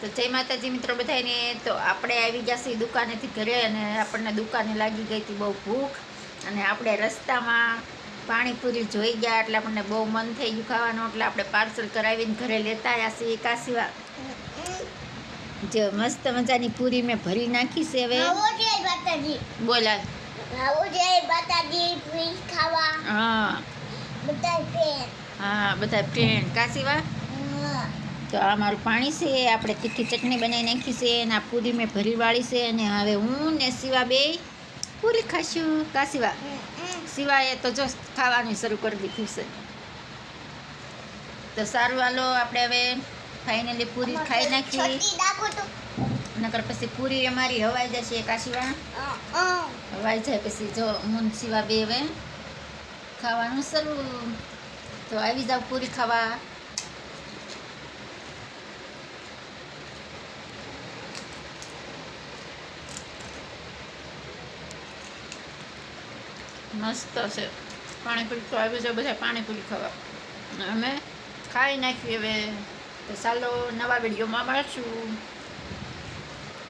તો જય માતાજી મિત્રો બધાને. તો આપણે આવી જશે દુકાનેથી ઘરે અને આપણને દુકાને લાગી ગઈ હતી બહુ ભૂખ અને આપણે રસ્તામાં પાણીપુરી જોઈ ગયા એટલે આપણને બહુ મન થઈ ગયું ખાવાનું એટલે આપણે પાર્સલ કરાવીને ઘરે લેતા આવ્યા છીએ. કાશીવા જો મસ્ત મજાની પૂરી મેં ભરી નાખી છે. હવે બોલા હા હા બધા ફ્રેન્ડ. કાશીવા તો આ મારું પાણી છે, આપણે તીખી ચટણી બનાવી નાખી છે અને આ પૂરી મેં ભરી વાળી છે અને હવે હું ને શિવા બે પૂરી ખાશું. કાશીવા શિવાએ તો જો ખાવાનું શરૂ કરી દીધું છે. તો સારું હાલો આપણે હવે ફાઇનલી પૂરી ખાઈ નાખી, નકર પછી પૂરી અમારી હવાઈ જશે. કાશીવા હવાઈ જાય પછી જો હું શિવા બે હવે ખાવાનું શરૂ. તો આવી જાવ પૂરી ખાવા. મસ્ત છે પાણીપુરી. તો આવી જાવ બધા પાણીપુરી ખાવા. અમે ખાઈ નાખીએ હવે. તો ચાલો નવા વિડીયોમાં મળશું.